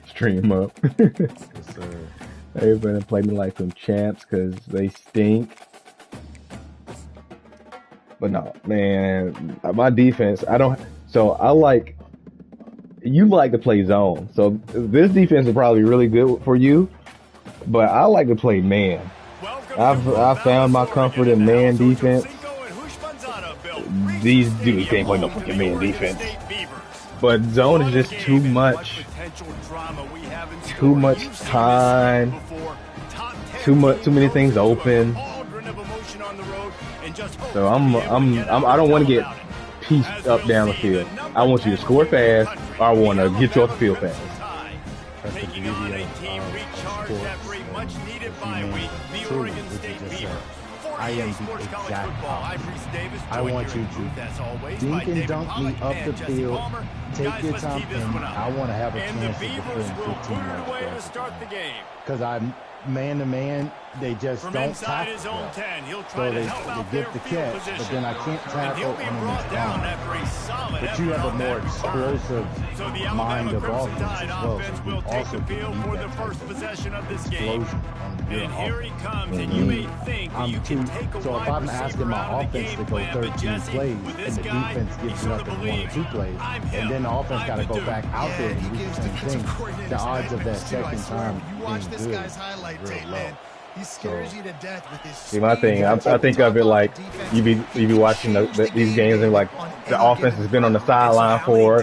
Stream up. Yes, sir. They better play me like some champs because they stink. But no, man, my defense, I don't. So I like, you like to play zone. So this defense is probably really good for you, but I like to play man. I've found my comfort in man defense. These dudes can't play no fucking man defense. But zone is just too much time, too many things open. So I don't want to get pieced up down the field. I want you to score fast, or I want to get you off the field fast. That's the beauty of sports. I am the exact opposite. I want you to dink and dunk me up the field, take your time, and I want to have a chance to defend 15 yards. Because I'm man-to-man, they just don't tackle. So they get the catch, but then I can't tackle and then it's gone. But you have a more explosive mind of offense as well. So you also need that first possession of this game. And here he comes, and you may think you can take a so if I'm asking my offense to go 13 plays, and the defense gives you nothing 1 or 2 plays, and then the offense got to go back out there and do the same thing, the odds of that second time being good is real low. He scares you to death with his see, my thing, I think of it like you be watching these games and like the offense has been on the sideline for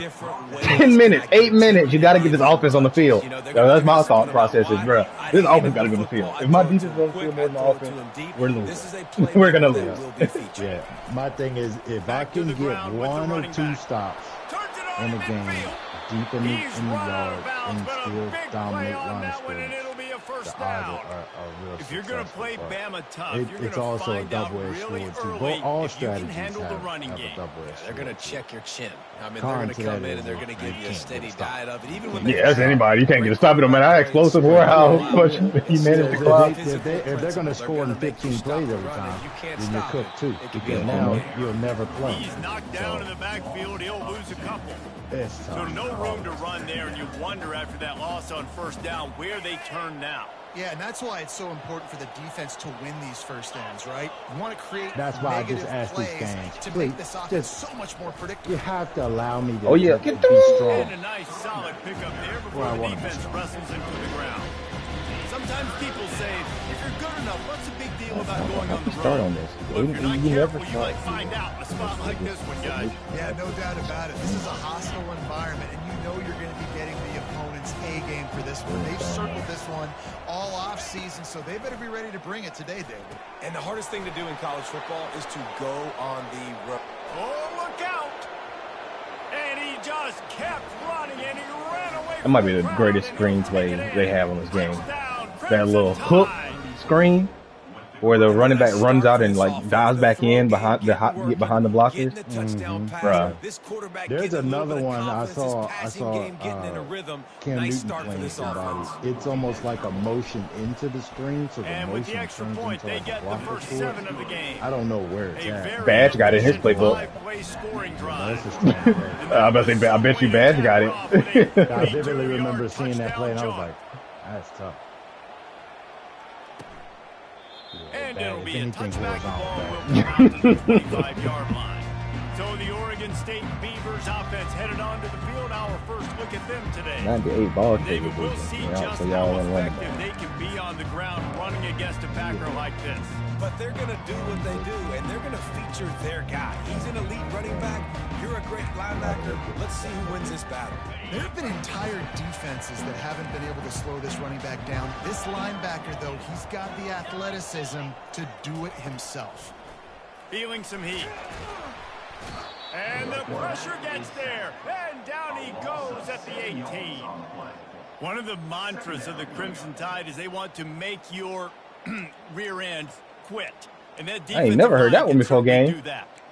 10 minutes, 8 minutes. You got to get this offense on the field. That's my thought process is, bro, this offense got to go to the field. If my defense on the field more than the offense, we're losing. We're going to lose. Yeah, my thing is if I can get 1 or 2 stops in the game, deep in the yard, and still dominate line of scrimmage, the odds are real. If you're going to play Bama tough, it's also a double-edged sword too. Both all strategies have a double-edged sword. They're going to check your chin. I mean, they're going to come in and they're going to give you a steady diet of it. Even when that's anybody. You can't get a stop it no matter how explosive or how much he managed to clock. If they're going to score in 15 plays every time, then you're cooked too. Because now you'll never play. He's knocked down in the backfield. He'll lose a couple. So no room to run there, and you wonder after that loss on first down where they turn now. Yeah, and that's why it's so important for the defense to win these first downs, right? You want to create that's why I just asked these games to make this offense so much more predictable. You have to allow me to, get be strong. And a nice solid pickup there before the defense wrestles into the ground. Sometimes people say, if you're good enough, what's the big deal about going on the road? Start on this. Look, if you're not careful, you might find out in a spot like this one, guys. Yeah, no doubt about it. This is a hostile environment, and you know you're going to be getting the opponent's A game for this one. They've circled this one all off season, so they better be ready to bring it today, David. And the hardest thing to do in college football is to go on the road. Oh, look out! And he just kept running, and he ran away. That might be the greatest screenplay they have on this game. That little hook screen where the running back runs out and like dives back in behind the blockers. Bruh. There's another one I saw Cam Newton playing somebody. It's almost like a motion into the screen, so the motion turns into like a blocker for I don't know where it's at. Badge got it in his playbook. I bet you Badge got it. I vividly remember seeing that play and I was like, that's tough. And it'll be a touchback. Ball will to the 25-yard line. So the Oregon State Beavers offense headed onto the field. Our first look at them today. 98 ball David, we'll see just how effective they can be on the ground running against a Packer like this. But they're going to do what they do, and they're going to feature their guy. He's an elite running back. You're a great linebacker. Let's see who wins this battle. There have been entire defenses that haven't been able to slow this running back down. This linebacker, though, he's got the athleticism to do it himself. Feeling some heat. And the pressure gets there. And down he goes at the 18. One of the mantras of the Crimson Tide is they want to make your rear end quit. And that I ain't never heard that one before, gang.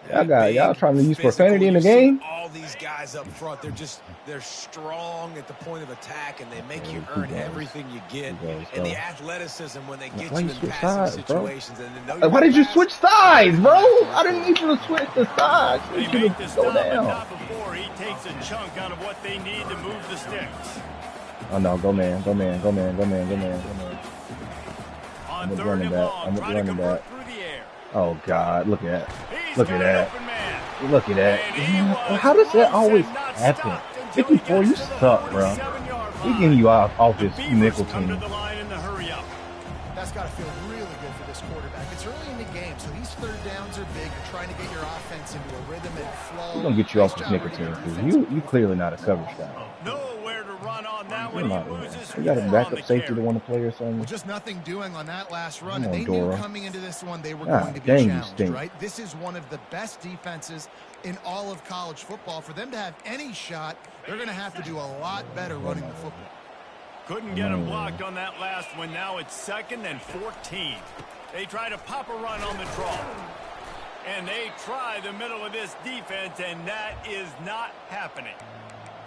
Y'all trying to use profanity in the game? All these guys up front, they're strong at the point of attack, and they make you earn everything you get. And the athleticism when they get you in passing situations. Why did you switch sides, bro? I didn't need you to switch the sides. They make the stop, but not before he takes a chunk out of what they need to move the sticks. Oh no, go man. I'm running back. Oh God, look at that. How does that always happen? 54, you suck, bro. He's getting you off this nickel team. That's got to feel really good for this quarterback. It's early in the game, so these third downs are big. You're trying to get your offense into a rhythm and flow. He's gonna get you off this nickel team because you clearly not a coverage guy. Nowhere to run on that one. You got a backup safety to want to play or something. Well, just nothing doing on that last run. And they knew coming into this one they were going to be challenged, right? This is one of the best defenses in all of college football. For them to have any shot, they're going to have to do a lot better running the football. Couldn't get him blocked on that last one. Now it's 2nd and 14. They try to pop a run on the draw. And they try the middle of this defense, and that is not happening.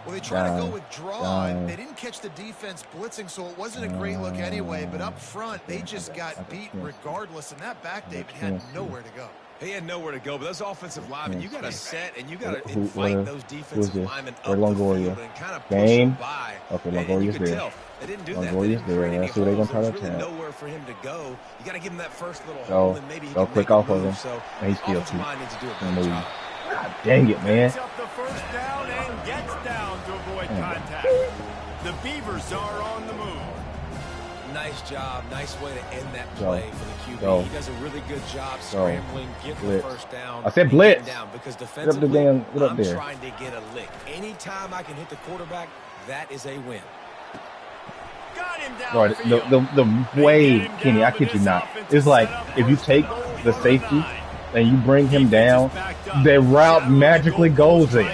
Well, they tried to go with draw, and they didn't catch the defense blitzing, so it wasn't a great look anyway. But up front, they just got beat regardless, and that back David had nowhere to go. He had nowhere to go, but those offensive linemen, you got to set and you got to invite those defensive linemen up the field and kind of push them by. Okay, Longoria's there. They didn't do that. Longoria's there. That's who they're going to try to attack. Really nowhere for him to go. You got to give him that first little hole, and maybe he can click off of him. So he's still too. God dang it, man. Picks up the first down and gets down to avoid contact. The Beavers are on the move. Nice job. Nice way to end that play for the QB. He does a really good job scrambling, getting the first down. I said blitz. Down because defensively, I'm trying to get a lick. Anytime I can hit the quarterback, that is a win. Got him down. Bro, the way, Kenny, I kid you not, it's like if you take the safety and you bring him down, the route magically goes in.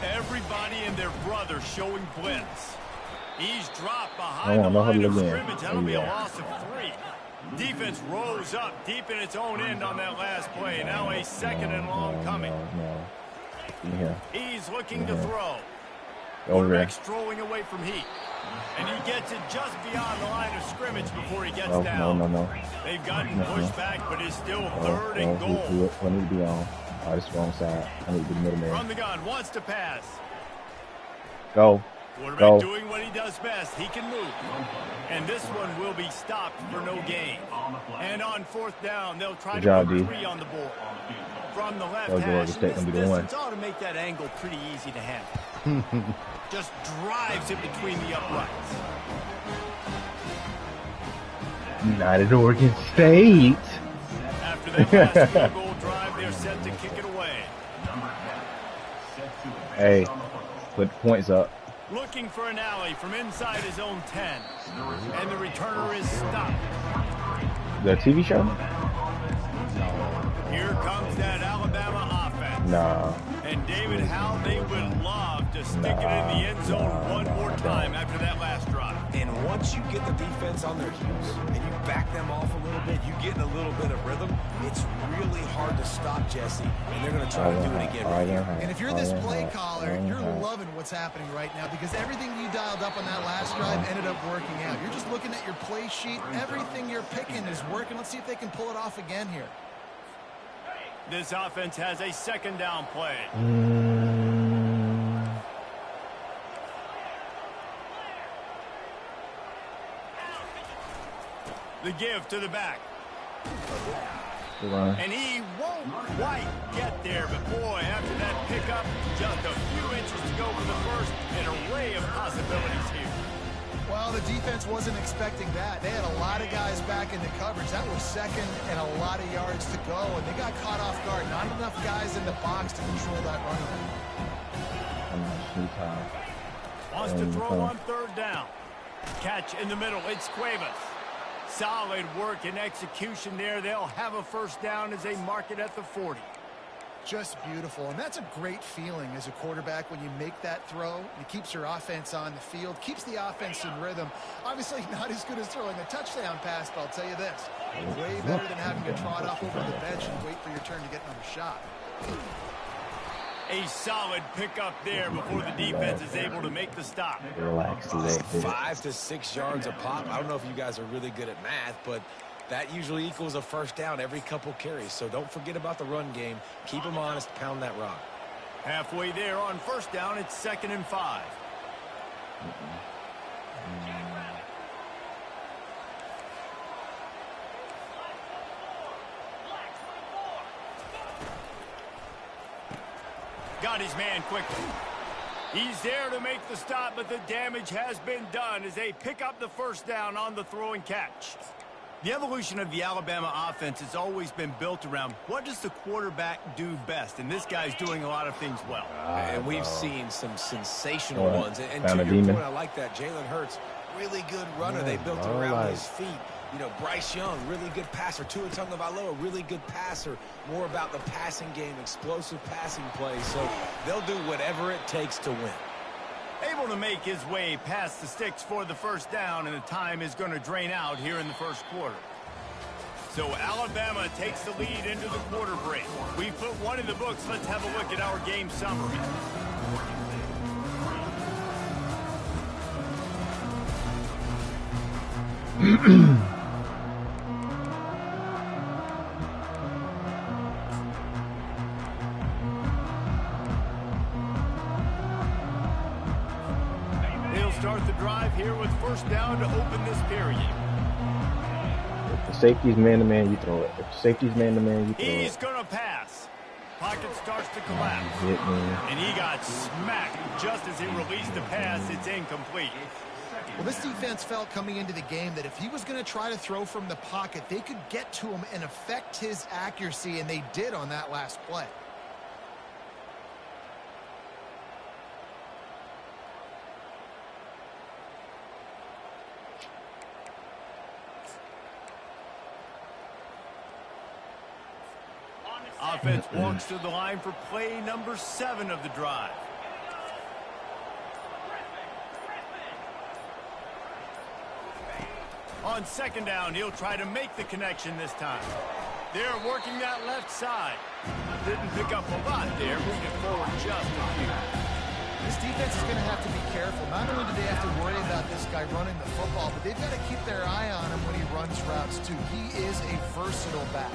Everybody and their brother showing blitz. He's dropped behind the line of scrimmage. That'll be a loss of 3. Defense rose up deep in its own end on that last play. Now a 2nd and long coming. He's looking to throw. Quarterback strolling away from Heat. And he gets it just beyond the line of scrimmage before he gets down. They've gotten pushed back, but it's still 3rd and goal. I need to be on. This wrong side. I need to be the middle man. From the gun, wants to pass. Go. Quarterback doing what he does best. He can move. And this one will be stopped for no gain. And on 4th down, they'll try to put 3 on the board. From the left hash, this distance ought to make that angle pretty easy to handle. Just drives it between the uprights. United Oregon State. After their last field goal drive, they're set to kick it away. Hey, put points up. Looking for an alley from inside his own 10. And the returner is stopped. The TV show? Here comes that Alabama offense. Nah. And David, how they would love to stick it in the end zone one more time after that last drive. And once you get the defense on their heels and you back them off a little bit, you get in a little bit of rhythm, it's really hard to stop Jesse. And they're going to try to do it again right here. And if you're this play caller, you're loving what's happening right now because everything you dialed up on that last drive ended up working out. You're just looking at your play sheet. Everything you're picking is working. Let's see if they can pull it off again here. This offense has a 2nd down play. The give to the back. And he won't quite get there, but boy, after that pickup, just a few inches to go for the first. An array of possibilities here. Well, the defense wasn't expecting that. They had a lot of guys back into coverage. That was 2nd and a lot of yards to go, and they got caught off guard. Not enough guys in the box to control that running back. Wants to throw on 3rd down. Catch in the middle. It's Cuevas. Solid work and execution there. They'll have a 1st down as they mark it at the 40. Just beautiful, and that's a great feeling as a quarterback when you make that throw. It keeps your offense on the field, keeps the offense in rhythm. Obviously not as good as throwing a touchdown pass, but I'll tell you this, way better than having to trot off over the bench and wait for your turn to get another shot. A solid pickup there before the defense is able to make the stop. Relax. 5 to 6 yards a pop. I don't know if you guys are really good at math, but that usually equals a first down every couple carries. So don't forget about the run game. Keep them honest. Pound that rock. Halfway there on first down. It's 2nd and 5. Got his man quickly. He's there to make the stop, but the damage has been done as they pick up the first down on the throw and catch. The evolution of the Alabama offense has always been built around what does the quarterback do best, and this guy's doing a lot of things well. And we've seen some sensational ones. And to your point, I like that. Jalen Hurts, really good runner. They built around his feet. You know, Bryce Young, really good passer. Tua Tagovailoa, really good passer. More about the passing game, explosive passing plays. So they'll do whatever it takes to win. Able to make his way past the sticks for the first down, and the time is going to drain out here in the first quarter. So Alabama takes the lead into the quarter break. We put one in the books. Let's have a look at our game summary. Start the drive here with first down to open this period. If the safety's man-to-man, you throw it. If the safety's man-to-man, you throw it. He's going to pass. Pocket starts to collapse. And he got smacked just as he released the pass. It's incomplete. Well, this defense felt coming into the game that if he was going to try to throw from the pocket, they could get to him and affect his accuracy, and they did on that last play. Offense walks to the line for play number 7 of the drive. On second down, he'll try to make the connection this time. They're working that left side. Didn't pick up a lot there, moving forward just a few. This defense is going to have to be careful. Not only do they have to worry about this guy running the football, but they've got to keep their eye on him when he runs routes, too. He is a versatile back.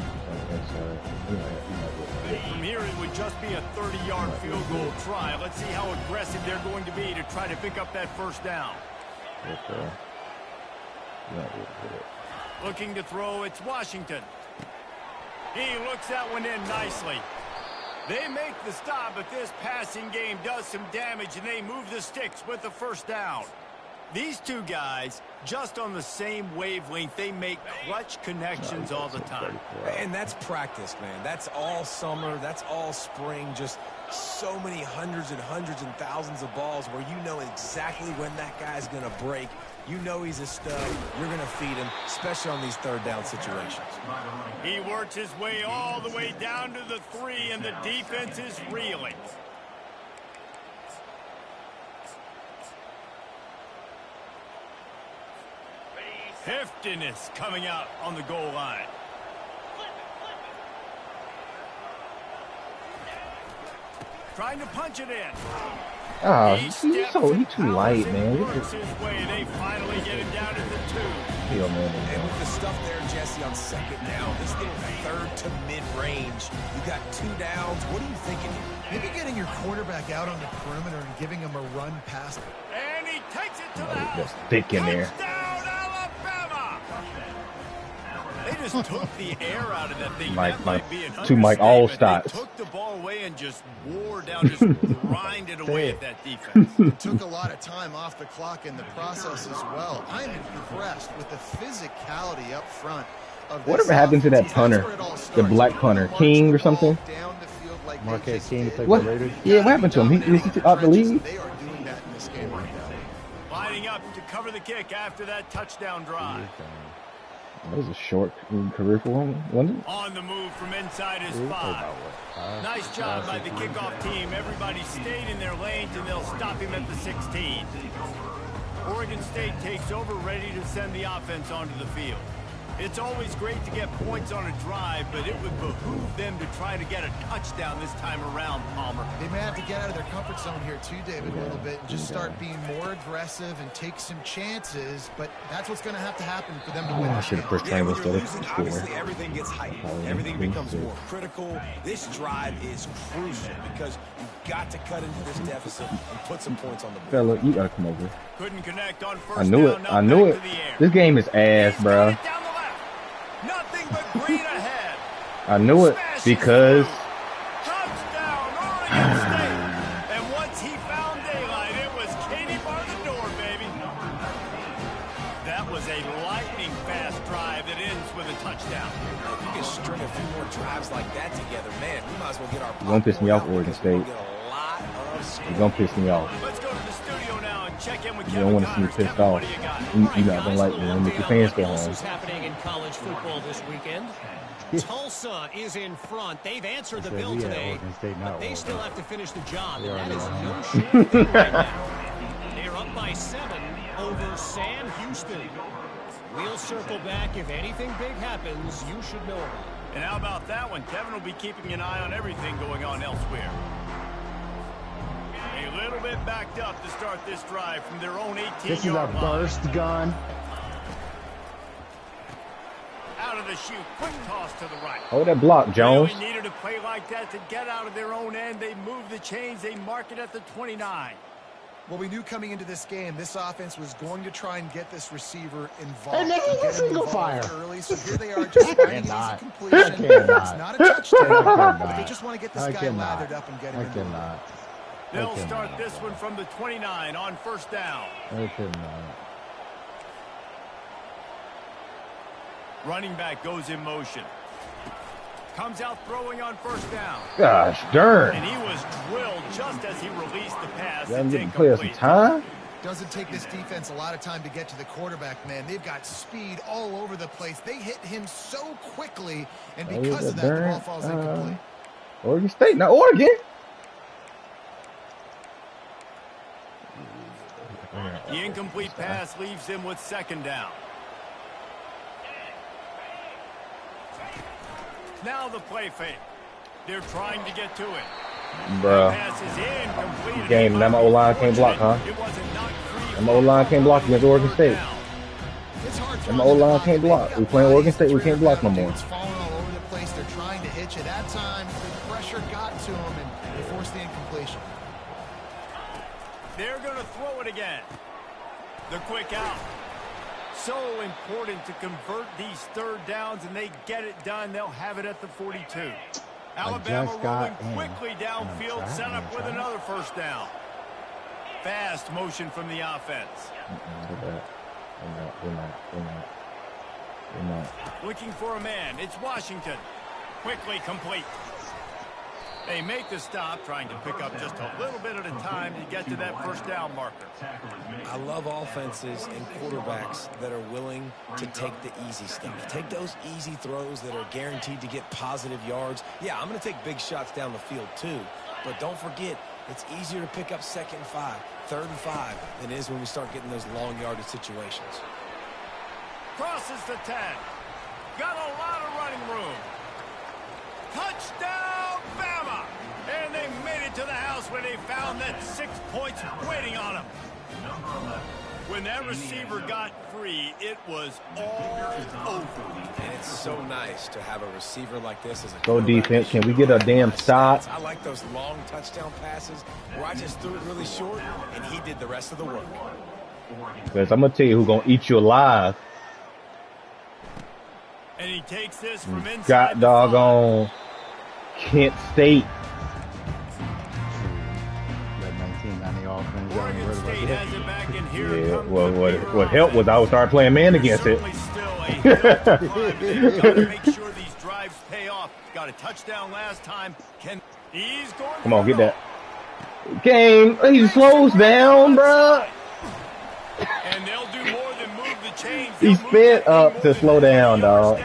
From here, it would just be a 30-yard field goal try. Let's see how aggressive they're going to be to try to pick up that first down. Looking to throw, it's Washington. He looks that one in nicely. They make the stop, but this passing game does some damage, and they move the sticks with the first down. These two guys, just on the same wavelength, they make clutch connections all the time. And that's practice, man. That's all summer. That's all spring. Just so many hundreds and thousands of balls where you know exactly when that guy's going to break. You know he's a stud. You're going to feed him, especially on these third down situations. He works his way all the way down to the 3, and the defense is reeling. Heftiness coming out on the goal line. Trying to punch it in. Oh, he's too light, man. They finally get it down to the 2. And with the stuff there, Jesse, on second down, this little third to mid-range, you got 2 downs. What are you thinking here? Maybe getting your quarterback out on the perimeter and giving him a run past him. And he takes it to the house. Just thick in there. Touchdown, Alabama! They just took the air out of that thing. Mike Allstott. They took the ball away and just wore down, just grinded away at that defense. It took a lot of time off the clock in the process as well. I'm impressed with the physicality up front. Whatever happened to that punter, the black punter, King or something? Marquez King to what? Yeah, what happened to him? He out the league? They are doing that in this game right now. Lining up to cover the kick after that touchdown drive. That was a short career for him, wasn't it? On the move from inside his 5. Nice job by the kickoff team. Everybody stayed in their lanes, and they'll stop him at the 16. Oregon State takes over, ready to send the offense onto the field. It's always great to get points on a drive, but it would behoove them to try to get a touchdown this time around, Palmer. They may have to get out of their comfort zone here too, David, a little bit, and just start being more aggressive and take some chances, but that's what's going to happen for them to win. I should have pushed Train instead of scoring. Obviously, everything gets hyped. Everything becomes more critical. This drive is crucial because you've got to cut into this deficit and put some points on the board. Fella, you got to come over. Couldn't connect on first I knew it. I knew it. This game is ass, bro. Nothing but green ahead. I knew it because touchdown Oregon State. And once he found daylight, it was Katie bar the door, baby. That was a lightning fast drive that ends with a touchdown. If you can string a few more drives like that together, man, we might as well get our. You're gonna piss me off, Oregon State. You're gonna piss me off. Let's go to the studio now and check in with you don't want to see me pissed off. You're not gonna like me. Let me make your fans go home. What's happening in college football this weekend? Tulsa is in front. They've answered the bill today, but they still have to finish the job, and that is no sure thing right now. They're up by 7 over Sam Houston. We'll circle back. If anything big happens, you should know about it. And how about that one? Kevin will be keeping an eye on everything going on elsewhere. A little bit backed up to start this drive from their own 18-yard line. This is a burst gun. Out of the chute, quick toss to the right. Hold that block, Jones. Really needed a play like that to get out of their own end. They move the chains. They mark it at the 29. Well, we knew coming into this game, this offense was going to try and get this receiver involved. And then get single fire. Early, so here they are just finding an easy completion. It's not a touchdown, but they just want to get this guy lathered up and get him in the line. They'll start this one from the 29 on first down. Running back goes in motion. Comes out throwing on first down. Gosh darn. And he was drilled just as he released the pass. Play us some time. Doesn't take this defense a lot of time to get to the quarterback, man. They've got speed all over the place. They hit him so quickly, and because of that, the ball falls incomplete. Oregon State, not Oregon. The incomplete pass leaves him with second down. Now the play fake. They're trying to get to it. Bruh. Game, now my O-line can't block, huh? And my O-line can't block against Oregon State. And my O-line can't block. We playing Oregon State, we can't block no more. It's falling all over the place. They're trying to hit you. That time, the pressure got to him, and they forced the incompletion. They're going to throw it again. The quick out. So important to convert these third downs, and they get it done. They'll have it at the 42. Alabama rolling quickly downfield, set up with another first down. Fast motion from the offense. We're not. Looking for a man. It's Washington. Quickly complete. They make the stop, trying to pick up just a little bit at a time to get to that first down marker. I love offenses and quarterbacks that are willing to take the easy stuff. Take those easy throws that are guaranteed to get positive yards. Yeah, I'm going to take big shots down the field too, but don't forget, it's easier to pick up second and 5, third and 5 than it is when we start getting those long yardage situations. Crosses the 10. Got a lot of running room. Touchdown, Bama! And they made it to the house where they found that 6 points waiting on them. When that receiver got free, it was all over. And it's so nice to have a receiver like this as a go defense. Can we get a damn stop? I like those long touchdown passes where I just threw it really short and he did the rest of the work. Because I'm going to tell you who's going to eat you alive. And he takes this from inside. Got doggone Kent State. That 1990 offense. Oregon State has it back, and here yeah, well, what helped was I would start playing man against it. Got to make sure these drives pay off. Got a touchdown last time. He's going. Come on, get that. Game. He slows down, bruh. And they'll do more than move the chains. He sped up to slow down, dog.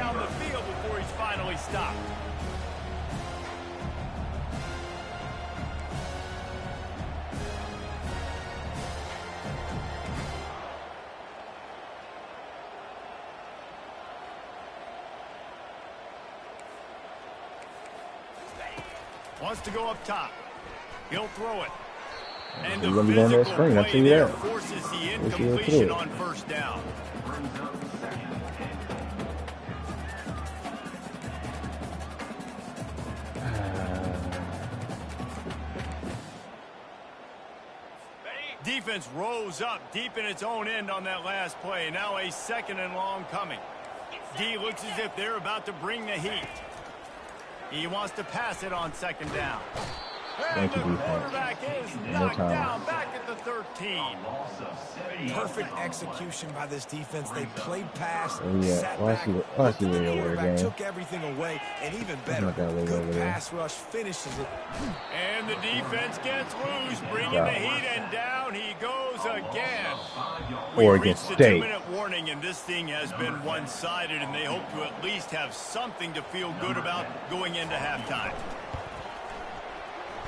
Wants to go up top. He'll throw it. And the physical play there forces the incompletion on first down. Defense rose up deep in its own end on that last play. Now a second and long coming. D looks as if they're about to bring the heat. He wants to pass it on second down. And the quarterback is knocked down back at the 13. Perfect execution by this defense. They played pass, sat back, looked at the quarterback, took everything away, and even better, good pass rush finishes it. And the defense gets loose, bringing the heat, and down he goes again. Oregon State. 2-minute warning, and this thing has been one-sided, and they hope to at least have something to feel good about going into halftime.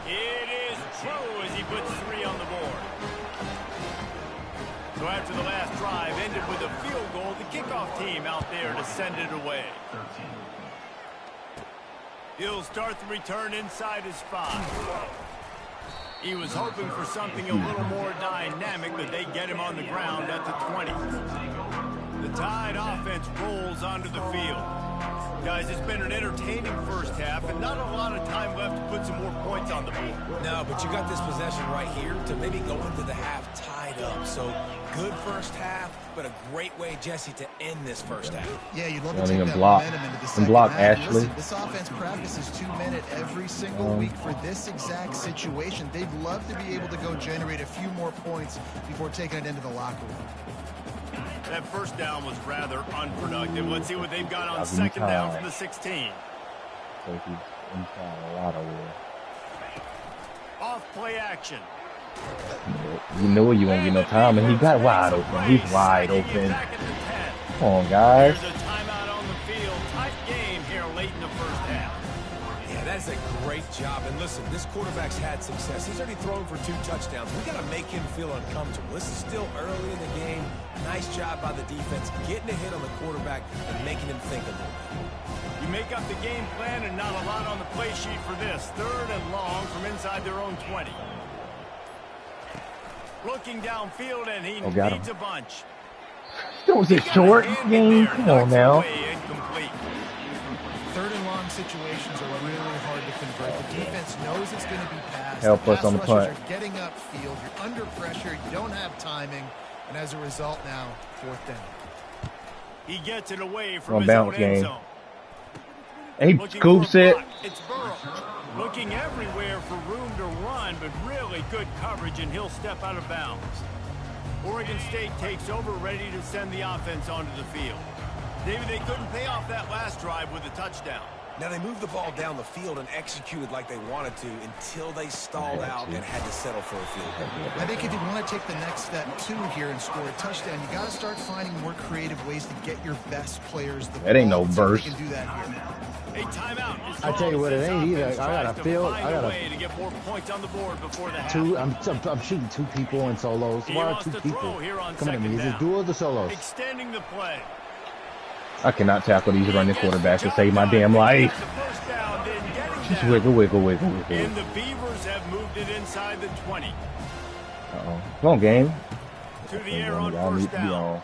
It is true as he puts 3 on the board. So after the last drive ended with a field goal, the kickoff team out there to send it away. He'll start the return inside his 5. He was hoping for something a little more dynamic, but they get him on the ground at the 20. The Tide offense rolls onto the field. Guys, it's been an entertaining first half and not a lot of time left to put some more points on the board. No, but you got this possession right here to maybe go into the half tied up. So good first half, but a great way, Jesse, to end this first half. Yeah, you'd love to take that momentum into the second half. Ashley. Listen, this offense practices 2-minute every single week for this exact situation. They'd love to be able to go generate a few more points before taking it into the locker room. That first down was rather unproductive. Let's see what they've got on second down from the 16. Off play action. You know you won't get no time, and he got wide open. He's wide open. Come on, guys. There's a timeout on the field. Tight game here late in the first half. Yeah, that's a great job. And listen, this quarterback's had success. He's already thrown for 2 touchdowns. We got to make him feel uncomfortable. This is still early in the game. Nice job by the defense, getting a hit on the quarterback and making him think a little bit. You make up the game plan and not a lot on the play sheet for this. 3rd and long from inside their own 20. Looking downfield, and he needs a bunch. Was it short game? Come on now. 3rd and long situations are really hard to convert. The defense knows it's going to be passed. Help us on the punt. You're getting upfield. You're under pressure. You don't have timing. And as a result now, 4th down. He gets it away from his own end zone. Hey, scoops it. It's Burrow. Looking everywhere for room to run, but really good coverage, and he'll step out of bounds. Oregon State takes over, ready to send the offense onto the field. David, they couldn't pay off that last drive with a touchdown. Now, they moved the ball down the field and executed like they wanted to until they stalled out and had to settle for a field goal. I think if you want to take the next step, too, here and score a touchdown, you got to start finding more creative ways to get your best players the ball. That ain't no burst. You can do that here. A timeout. I tell you what, it ain't either. I got to get more points on the board before the half. I'm shooting 2 people in solos. Why are 2 people coming at me? Is it duels or solos? Extending the play. I cannot tackle these running quarterbacks to save my damn life. Just wiggle. And the Beavers have moved it inside the 20. Uh-oh. Come on, game. To the air on first down.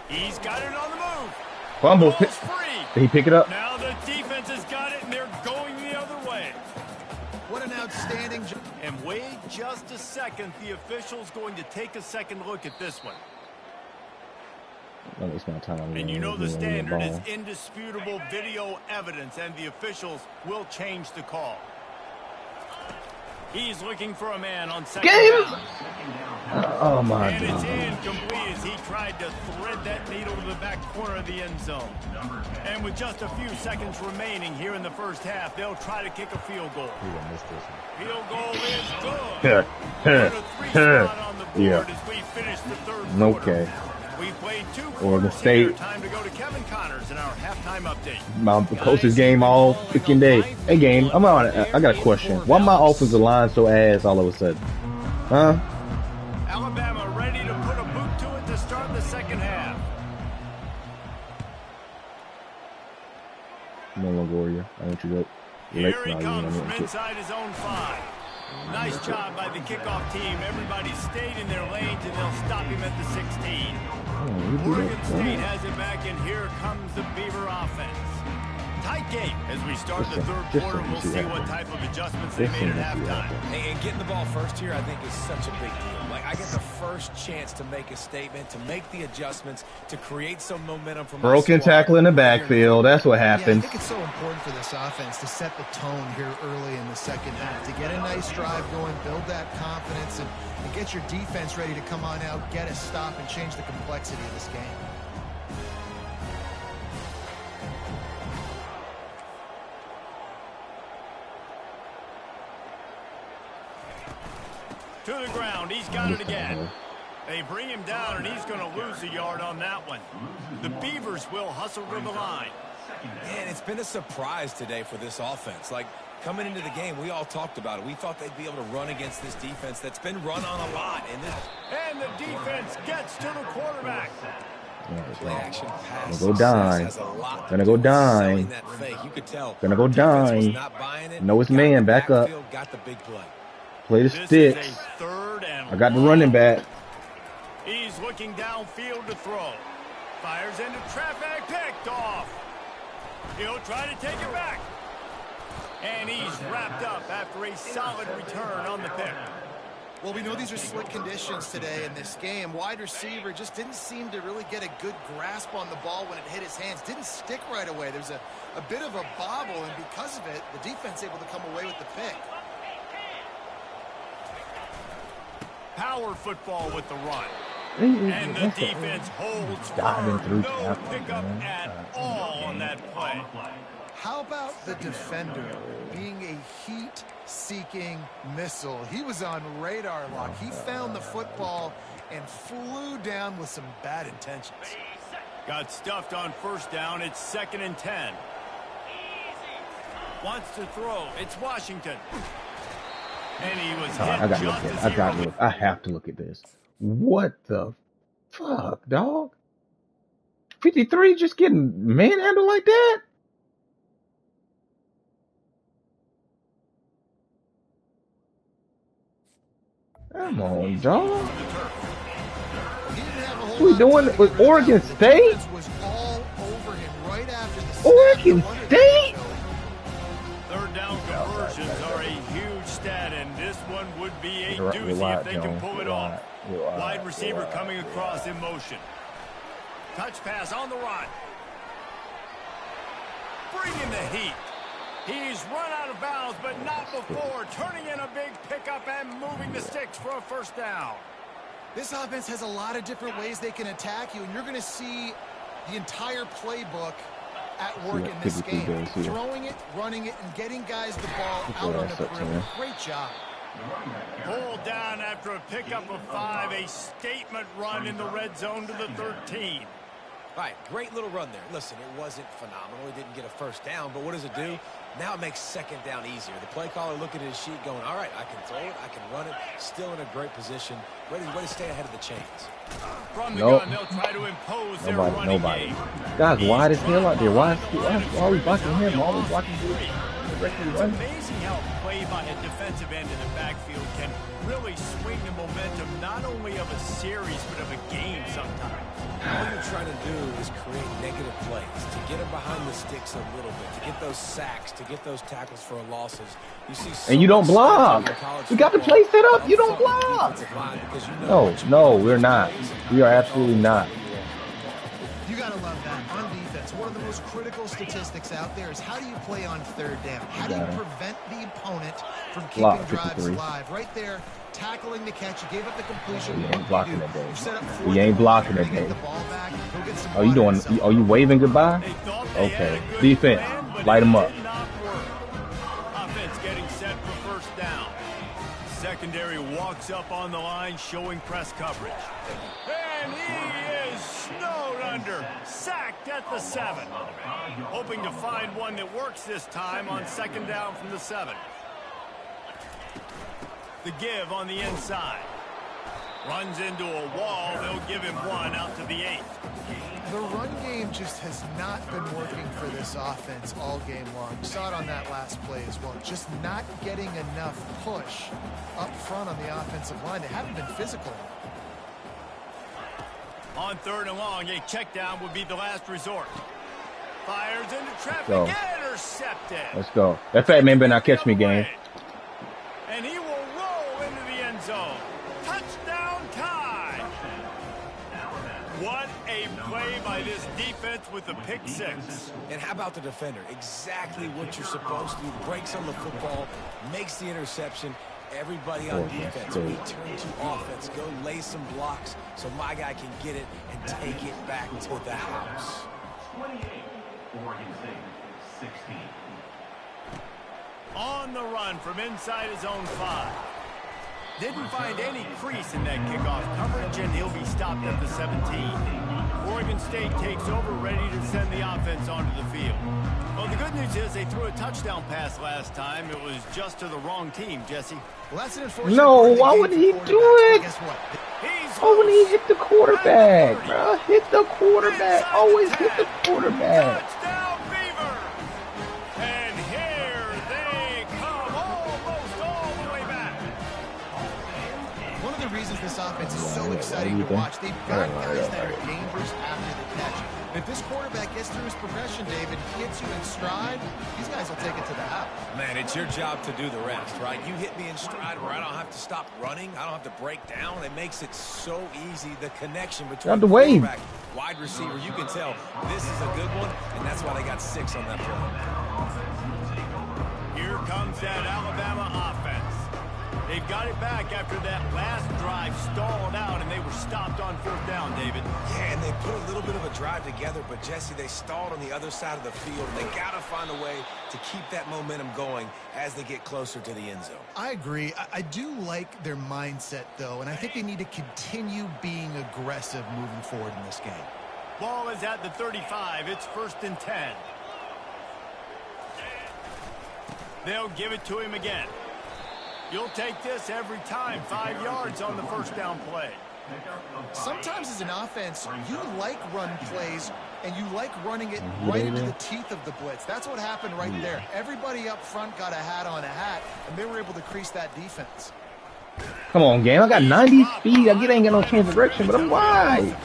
He's got it on the move. Fumble. Did he pick it up? Now the defense has got it, and they're going the other way. What an outstanding job. And wait just a second. The official's going to take a second look at this one. And you know the standard is indisputable video evidence, and the officials will change the call. He's looking for a man on second down. Oh, my God. And it's incomplete as he tried to thread that needle to the back corner of the end zone. And with just a few seconds remaining here in the first half, they'll try to kick a field goal. Field goal is good. Put a 3 spot on the board as we finish the 3rd quarter. Okay. Oregon State. Time to go to Kevin Connors in our halftime update. My closest game all freaking day. Hey, game. I got a question. Why my offensive line so ass all of a sudden? Huh? Alabama ready to put a boot to it to start the second half. No longer warrior. I want you to. Here he comes from inside his own 5. Nice job by the kickoff team. Everybody stayed in their lanes, and they'll stop him at the 16. Oregon State has it back, and here comes the Beaver offense. Tight game as we start the third quarter. We'll see what type of adjustments they made at halftime. And getting the ball first here, I think, is such a big deal. Like, I get the first chance to make a statement, to make the adjustments, to create some momentum from broken tackle in the backfield. That's what happened. Yeah, I think it's so important for this offense to set the tone here early in the second half, to get a nice drive going, build that confidence, and get your defense ready to come on out, get a stop, and change the complexity of this game. To the ground, he's got it again. They bring him down, and he's going to lose a yard on that one. The Beavers will hustle to the line. Man, it's been a surprise today for this offense. Like, coming into the game, we all talked about it. We thought they'd be able to run against this defense that's been run on a lot. And the defense gets to the quarterback. Play action pass. Gonna go dime. Gonna go dime. You could tell. Gonna go dime. No, it's man. Back up. Got the big play. Play the sticks. I got the running back. He's looking downfield to throw. Fires into traffic, picked off. He'll try to take it back. And he's wrapped up after a solid return on the pick. Well, we know these are slick conditions today in this game. Wide receiver just didn't seem to really get a good grasp on the ball when it hit his hands. Didn't stick right away. There's a bit of a bobble, and because of it, the defense able to come away with the pick. Power football with the run. And the defense holds firm. No pickup at all on that play. How about the defender being a heat-seeking missile? He was on radar lock. He found the football and flew down with some bad intentions. Got stuffed on first down. It's 2nd and 10. Wants to throw. It's Washington. And he was hit I have to look at this. What the fuck, dog? 53 just getting manhandled like that? Come on, dog. What we doing with Oregon State? Oregon State? Third down conversions are a huge stat, and this one would be a doozy if they can pull it off. Wide receiver coming across in motion. Touch pass on the run. Bring in the heat. He's run out of bounds, but not before turning in a big pickup and moving the sticks for a first down. This offense has a lot of different ways they can attack you, and you're going to see the entire playbook at work in this game. Throwing it, running it, and getting guys the ball out on the perimeter. Great job. Pulled down after a pickup of 5, a statement run in the red zone to the 13. All right, great little run there. Listen, it wasn't phenomenal. He didn't get a first down, but what does it do? Now it makes second down easier. The play caller looking at his sheet going, all right, I can throw it, I can run it, still in a great position, ready to stay ahead of the chains. From the gun, they'll try to impose their running game. Guys, wide as hell out there. Why are we blocking him? Why are we blocking him? It's amazing how play by a defensive end in the backfield can really swing the momentum not only of a series but of a game sometimes. All you're trying to do is create negative plays, to get them behind the sticks a little bit, to get those sacks, to get those tackles for losses. You see, and you don't block. We got the play set up. You don't block. No, we're not. We are absolutely not. You got to love that. On defense, one of the most critical statistics out there is how do you play on third down? How do you prevent the opponent from keeping drives alive? Right there, tackling the catch. You gave up the completion. You ain't blocking that day. You ain't blocking that day. Are you doing? Are you waving goodbye? Okay. Defense, light them up. Offense getting set for first down. 2nd secondary walks up on the line, showing press coverage. And he is snowed under, sacked at the 7. Hoping to find one that works this time on 2nd down from the 7. The give on the inside. Runs into a wall. They'll give him one out to the 8. The run game just has not been working for this offense all game long. You saw it on that last play as well. Just not getting enough push up front on the offensive line. They haven't been physical. On 3rd and long, a check down would be the last resort. Fires into traffic. Intercepted. Let's go. That fat man better not catch me, game. And he will roll into the end zone. Touchdown tie. What a play by this defense with the pick 6. And how about the defender? Exactly what you're supposed to do. Breaks on the football, makes the interception. Everybody on defense, we turn to offense. Go lay some blocks so my guy can get it and take it back to the house. 28, Oregon State, 16. On the run from inside his own 5. Didn't find any crease in that kickoff coverage, and he'll be stopped at the 17. Oregon State takes over, ready to send the offense onto the field. Well, the good news is they threw a touchdown pass last time. It was just to the wrong team, Jesse. Well, that's an unfortunate no, why would he do it? Guess what? Why would he hit the quarterback, bro? Hit the quarterback. Always hit the quarterback. Touchdown, Beaver! And here they come, almost all the way back. One of the reasons this offense is so exciting to watch, they've got guys that are dangerous after the catch. If this quarterback gets through his progression, David, hits you in stride, these guys will take it to the house. Man, it's your job to do the rest, right? You hit me in stride where I don't have to stop running. I don't have to break down. It makes it so easy, the connection between the quarterback, wide receiver. You can tell this is a good one, and that's why they got 6 on that play. Here comes that Alabama offense. They've got it back after that last drive stalled out, and they were stopped on 4th down, David. Yeah, and they put a little bit of a drive together, but, Jesse, they stalled on the other side of the field, and they got to find a way to keep that momentum going as they get closer to the end zone. I agree. I do like their mindset, though, and I think they need to continue being aggressive moving forward in this game. Ball is at the 35. It's 1st and 10. They'll give it to him again. You'll take this every time. 5 yards on the 1st down play. Sometimes as an offense, you like run plays, and you like running it right into the teeth of the blitz. That's what happened right there. Everybody up front got a hat on a hat, and they were able to crease that defense. Come on, game. I got 90 speed. I ain't got no change of direction, but I'm wide.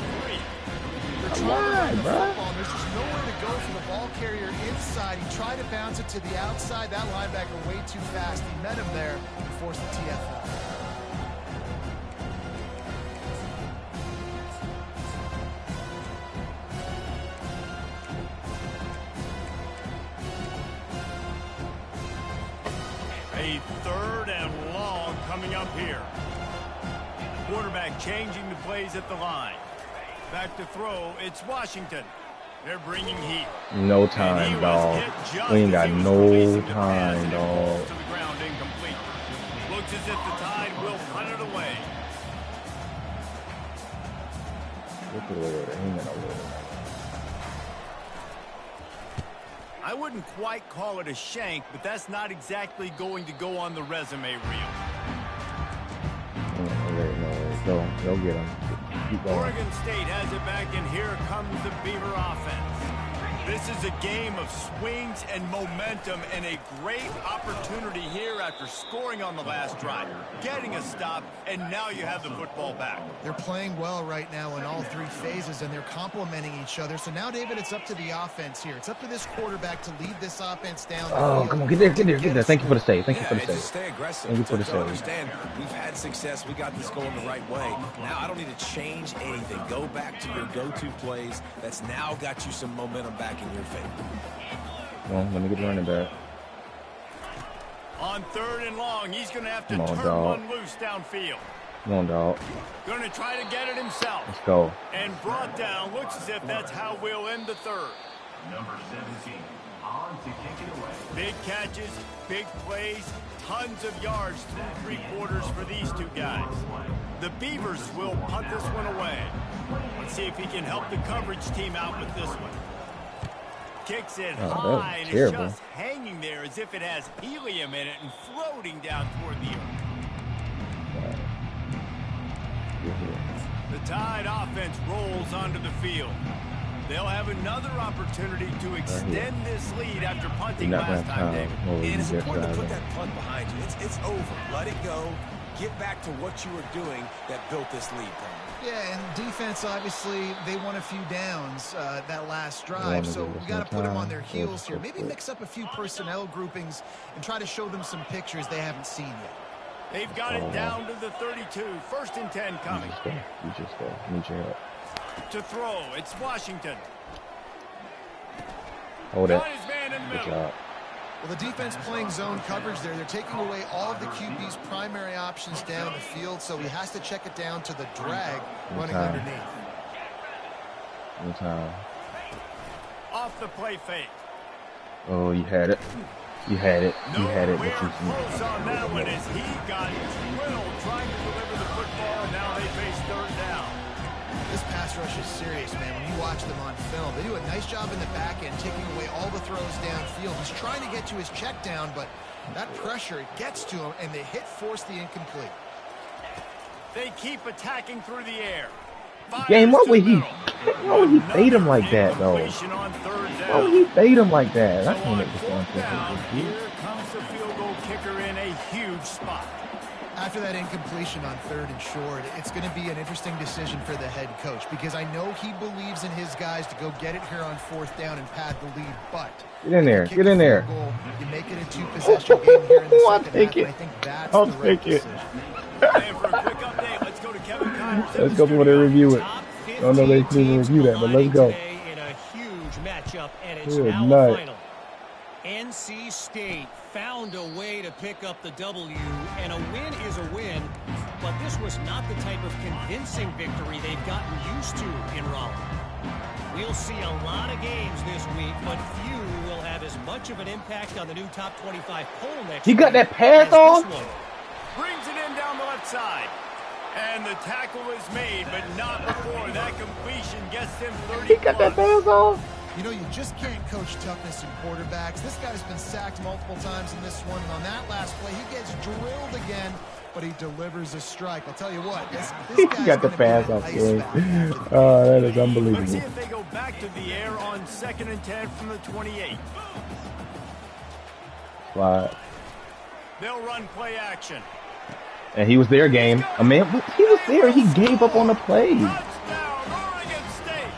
I'm wide, bro. There's just nowhere to go for the ball carrier inside. He tried to bounce it to the outside. That linebacker way too fast. He met him there and forced the TFL. A 3rd and long coming up here. Quarterback changing the plays at the line. Back to throw. It's Washington. They're bringing heat. No time, dog. We ain't got no time, dog. To the ground, incomplete. Looks as if the Tide will punt it away. Look at it. I wouldn't quite call it a shank, but that's not exactly going to go on the resume reel. No, go get him. Keep going. Oregon State has it back, and here comes the Beaver offense. This is a game of swings and momentum, and a great opportunity here after scoring on the last drive, getting a stop, and now you have the football back. They're playing well right now in all 3 phases, and they're complementing each other. So now, David, it's up to the offense here. It's up to this quarterback to lead this offense down. Oh, come on, get there. Thank you for the save. Thank you for the save. Just stay aggressive. Thank you for the to save. understand, we've had success. We got this going the right way. Now I don't need to change anything. Go back to your go-to plays. That's now got you some momentum back in your favor. Well, let me get running back. On 3rd and long, he's going to have to turn dog. one loose downfield. Come on, dog. Going to try to get it himself. Let's go. And brought down. Looks as if that's how we'll end the 3rd. Number 17, on to kick it away. Big catches, big plays, tons of yards through 3 quarters for these two guys. The Beavers will punt this one away. Let's see if he can help the coverage team out with this one. Kicks it high and it's just hanging there as if it has helium in it and floating down toward the earth. The Tide offense rolls onto the field. They'll have another opportunity to extend this lead after punting last time, David. And it's important to put that punt behind you. It's over. Let it go. Get back to what you were doing that built this lead. Yeah, and defense, obviously, they won a few downs that last drive, so we got to put them on their heels here. Maybe mix up a few personnel groupings and try to show them some pictures they haven't seen yet. They've got it down to the 32. 1st and 10 coming. You just go. Need your help. To throw, it's Washington. Hold it. Good job. Well, the defense playing zone coverage there. They're taking away all of the QB's primary options down the field, so he has to check it down to the drag running underneath. Off the play fake. Oh, you had it. You had it. You had it. But close on that one as he got drilled trying to deliver the football, and now they face 3rd down. This pass rush is serious, man. When you watch them on film, they do a nice job in the back end, taking away all the throws downfield. He's trying to get to his check down, but that pressure gets to him, and the hit forced the incomplete. They keep attacking through the air. Game, why would he bait him like that, though? Why would he bait him like that? I can't make this one. Here comes the field goal kicker in a huge spot. After that incompletion on 3rd and short, it's going to be an interesting decision for the head coach because I know he believes in his guys to go get it here on 4th down and pad the lead, but get in there, get in there. Goal, you make it a 2-possession game here in the second half, and I think that's the right decision. And for a quick update, let's go to Kevin Connors. Let's go before they review it. I don't know they can even review that, but let's go. In a huge matchup, and it's now final. NC State found a way to pick up the W, and a win is a win, but this was not the type of convincing victory they've gotten used to in Raleigh. We'll see a lot of games this week, but few will have as much of an impact on the new top 25 poll next week. He got that pass off? Brings it in down the left side. And the tackle is made, but not before that completion gets him 30 He got that pass off? You know, you just can't coach toughness in quarterbacks. This guy's been sacked multiple times in this one, and on that last play, he gets drilled again, but he delivers a strike. I'll tell you what, this guy's got the pass off. Oh, that is unbelievable. Let's see if they go back to the air on 2nd and 10 from the 28. Slide. They'll run play action. And he was their game. I mean, he was there. He gave up on the play. Touchdown, Oregon State.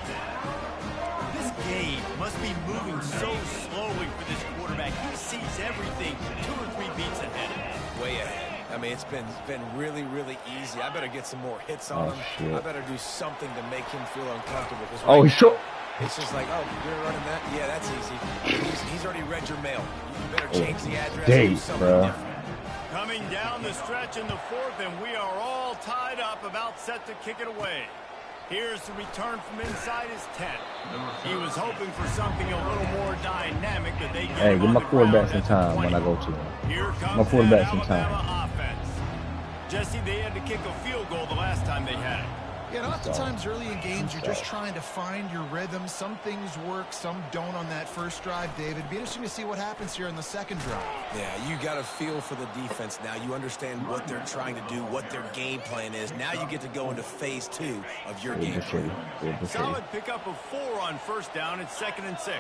This game must be moving so slowly for this quarterback. He sees everything 2 or 3 beats ahead. Way ahead. I mean, it's been really, really easy. I better get some more hits on him. Shit. I better do something to make him feel uncomfortable. Oh, he's sure. It's just like, oh, you're running that? Yeah, that's easy. He's already read your mail. You better change the address or do something different. Coming down the stretch in the 4th, and we are all tied up, about set to kick it away. Here's the return from inside his 10. He was hoping for something a little more dynamic that they get. Hey, give my quarterback some time when I go to him. Here comes my quarterback some time. Offense. Jesse, they had to kick a field goal the last time they had it. Yeah, and oftentimes early in games, you're just trying to find your rhythm. Some things work, some don't on that first drive, David. It'd be interesting to see what happens here in the second drive. Yeah, you got a feel for the defense now. You understand what they're trying to do, what their game plan is. Now you get to go into phase 2 of your game plan. Solid pickup of 4 on 1st down. It's 2nd and 6.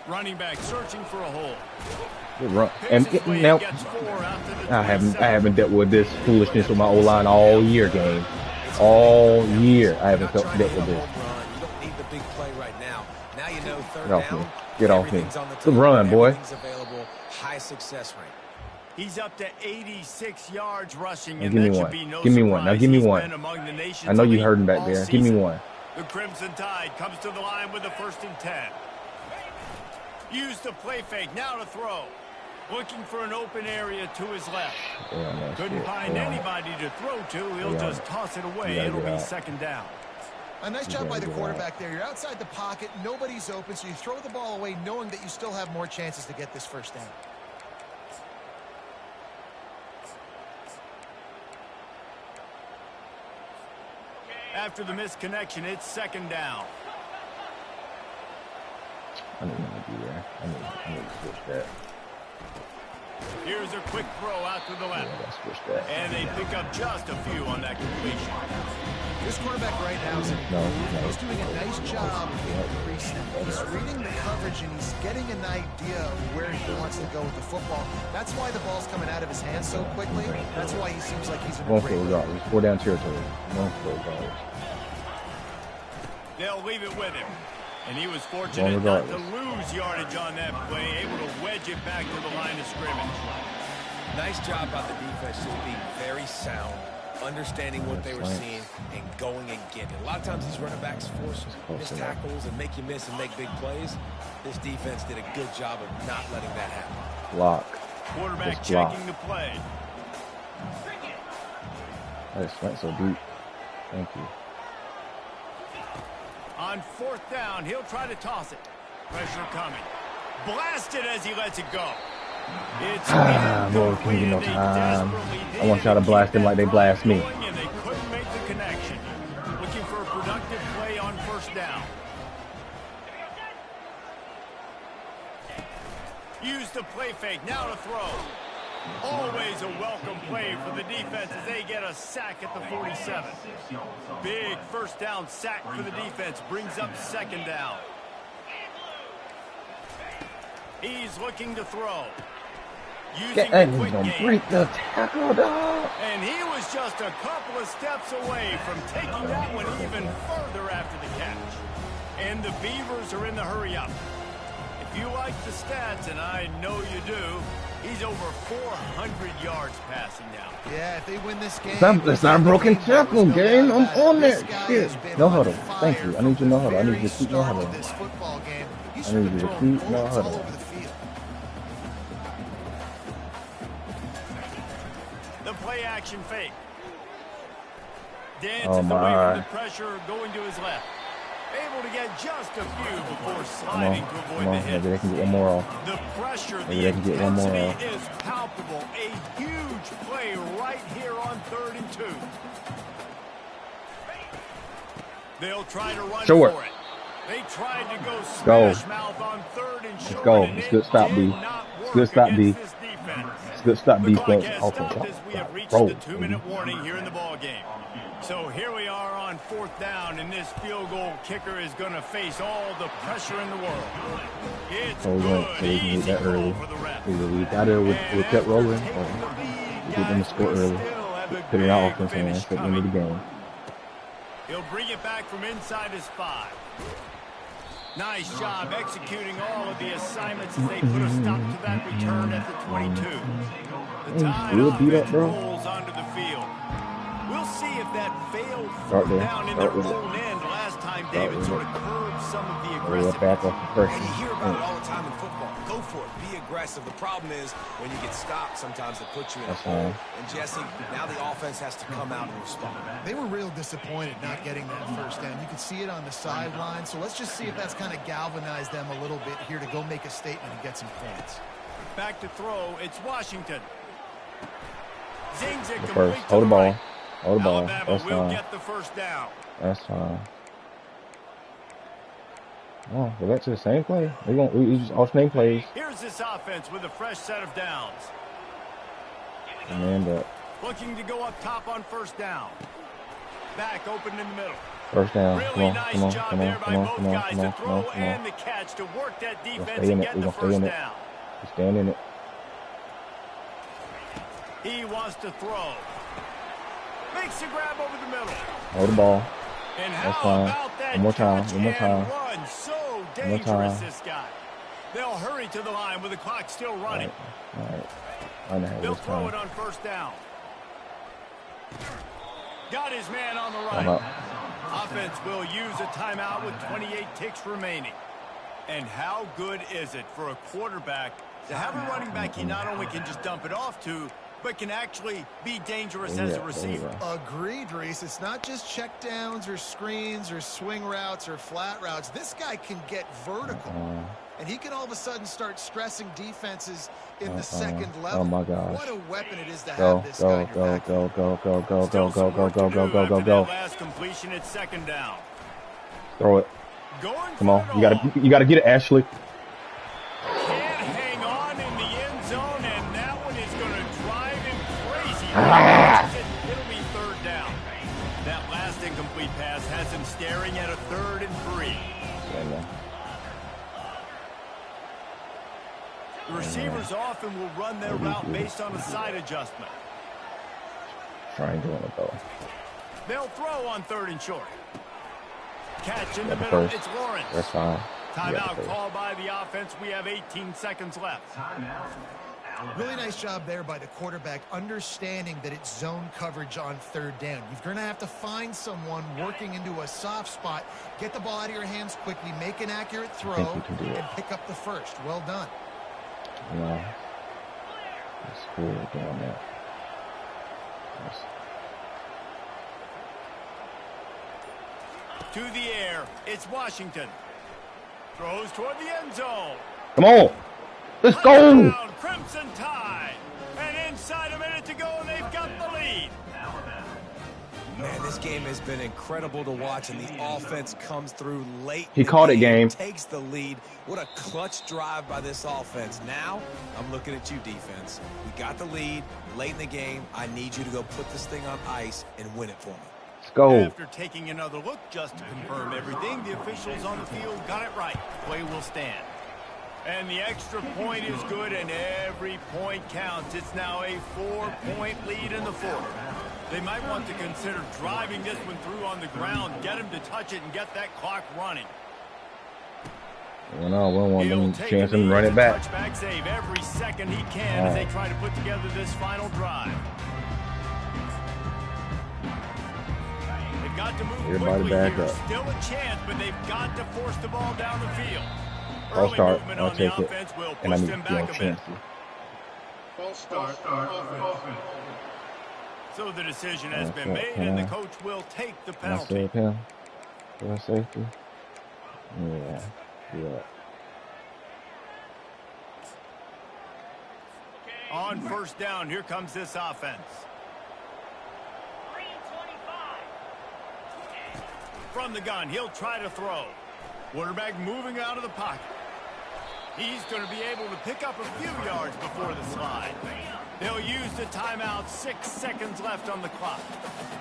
Running back searching for a hole. Run. And now I haven't dealt with this foolishness with my O-line all year, game. All year I haven't dealt with this. You don't need the big play right now. Now you know 3rd down. Get off me. Good run, boy. Available. High success rate. He's up to 86 yards rushing. And give me one. Give me one. Now give me one. I know you're hurting back there. Give me one. The Crimson Tide comes to the line with a 1st and 10. Use the play fake. Now to throw. Looking for an open area to his left. Couldn't find anybody to throw to. He'll just toss it away. It'll be 2nd down. A nice job by the quarterback there. You're outside the pocket. Nobody's open, so you throw the ball away knowing that you still have more chances to get this first down. After the missed connection, it's second down. I need to be there. I need to switch that. Here's a quick throw out to the left. Yeah, and they pick up just a few on that completion. This quarterback right now is he's doing a nice job in pre-snap. He's reading the coverage and he's getting an idea of where he wants to go with the football. That's why the ball's coming out of his hands so quickly. That's why he seems like he's in a great mood. He's 4 down territory. 1 4 They'll leave it with him. And he was fortunate not to lose yardage on that play, able to wedge it back to the line of scrimmage. Nice job by the defense, just being very sound, understanding what they were seeing, and going and getting it. A lot of times these running backs force missed tackles and make you miss and make big plays. This defense did a good job of not letting that happen. Block. Quarterback checking the play. I just went so deep. Thank you. On fourth down, he'll try to toss it. Pressure coming. Blasted as he lets it go. It's Lord, can you give no time? I want y'all to blast them like they blast me. And they couldn't make the connection. Looking for a productive play on first down. Use the play fake. Now to throw. Always a welcome play for the defense as they get a sack at the 47. Big first down sack for the defense. Brings up second down. He's looking to throw. Using the quick game. Break the tackle, dog. And he was just a couple of steps away from taking that one even further after the catch. And the Beavers are in the hurry up. If you like the stats, and I know you do, he's over 400 yards passing now. Yeah, if they win this game... It's not a broken tackle game. I'm on that shit. No huddle. Thank you. I need you to no huddle. I need you to keep no huddle. I need you to keep no huddle. The play action fake. Dances away from the pressure, going to his left. Able to get just a few before sliding to avoid the hit. Maybe they can get one more off. The pressure, maybe the intensity is palpable. A huge play right here on 3rd and 2. They'll try to run for it. They tried to go smash mouth on 3rd and short. Let's go. It's good stop, B. It's good stop, B. It's good stop, B. We have reached the 2-minute warning here in the ball game. So here we are on 4th down, and this field goal kicker is going to face all the pressure in the world. It's good, easy goal for the ref. We got it. We kept rolling. We get them to score early. Put it out offense and set them in the game. He'll bring it back from inside his 5. Nice job executing all of the assignments as they put a stop to that return at the 22. The time rolls onto the field. We'll see if that failed down in their own end last time David sort of curbed some of the aggressiveness. And you hear about it all the time in football. Go for it. Be aggressive. The problem is when you get stopped, sometimes it puts you in a hole. And Jesse, now the offense has to come out and respond. They were real disappointed not getting that first down. You could see it on the sideline. So let's just see if that's kind of galvanized them a little bit here to go make a statement and get some points. Back to throw. It's Washington. Zings it complete to the right. Hold the ball. That's fine. Get the first down. That's fine. Oh, go back to the same play. We just alternate plays. Here's this offense with a fresh set of downs. And looking to go up top on first down. Back open in the middle. First down. Really nice job there by both guys to throw and the catch to work that defense and get the first down. We're staying in it. He wants to throw. Makes a grab over the middle. Hold the ball. And that's fine. One more time. One more time. So dangerous, this guy. They'll hurry to the line with the clock still running. All right. They'll throw it on first down. Got his man on the right. Offense will use a timeout with 28 ticks remaining. And how good is it for a quarterback to have a running back he not only can just dump it off to, but can actually be dangerous as a receiver. Agreed, Reese. It's not just check downs or screens or swing routes or flat routes. This guy can get vertical. And he can all of a sudden start stressing defenses in the second level. Oh my gosh. What a weapon it is to have this guy. Go. Last completion at second down. Throw it. Come on. You gotta get it, Ashley. Can't hang on in the end zone, and that one is going to drive him crazy. It'll be third down. That last incomplete pass has him staring at a 3rd and 3. The receivers often will run their route based on a side adjustment. Triangle on it though. They'll throw on 3rd and short. Catch in the middle. It's Lawrence. That's fine. Timeout called by the offense. We have 18 seconds left. Really nice job there by the quarterback, understanding that it's zone coverage on 3rd down. You're going to have to find someone working into a soft spot, get the ball out of your hands quickly, make an accurate throw, and pick up the first. Well done. Yeah. That's cool doing that. To the air, it's Washington. Throws toward the end zone. Come on. Let's go. Crimson Tide. And inside a minute to go, and they've got the lead. Man, this game has been incredible to watch, and the offense comes through late. He caught it, game. Takes the lead. What a clutch drive by this offense. Now, I'm looking at you, defense. We got the lead late in the game. I need you to go put this thing on ice and win it for me. Let's go. After taking another look just to confirm everything, the officials on the field got it right. Play will stand. And the extra point is good, and every point counts. It's now a 4-point lead in the 4th. They might want to consider driving this one through on the ground, get him to touch it, and get that clock running. Well, no, we don't want them chance to run it back. Touchback save every second he can as they try to put together this final drive. They've got to move quickly here. Still a chance, but they've got to force the ball down the field. I'll start. I'll take it. And I need to be on chance. False start. So the decision has been made, and the coach will take the penalty. Safety. Yeah. On 1st down, here comes this offense. From the gun, he'll try to throw. Quarterback moving out of the pocket. He's going to be able to pick up a few yards before the slide. They'll use the timeout. 6 seconds left on the clock.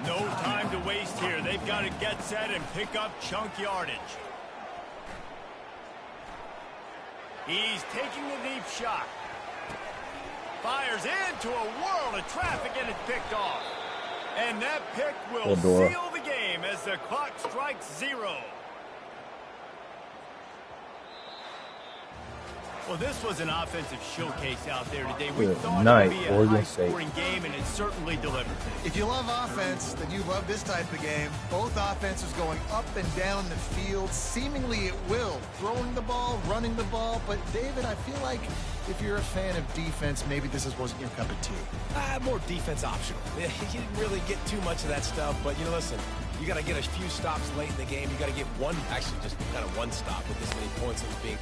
No time to waste here. They've got to get set and pick up chunk yardage. He's taking a deep shot. Fires into a world of traffic, and it's picked off. And that pick will seal the game as the clock strikes 0. Well, this was an offensive showcase out there today. We thought it would be a high-scoring game, and it certainly delivered. If you love offense, then you love this type of game. Both offenses going up and down the field, seemingly at will. Throwing the ball, running the ball. But, David, I feel like if you're a fan of defense, maybe this wasn't your cup of tea. More defense optional. You didn't really get too much of that stuff, but, listen, you got to get a few stops late in the game. You got to get one, actually just kind of one stop with this many points that was being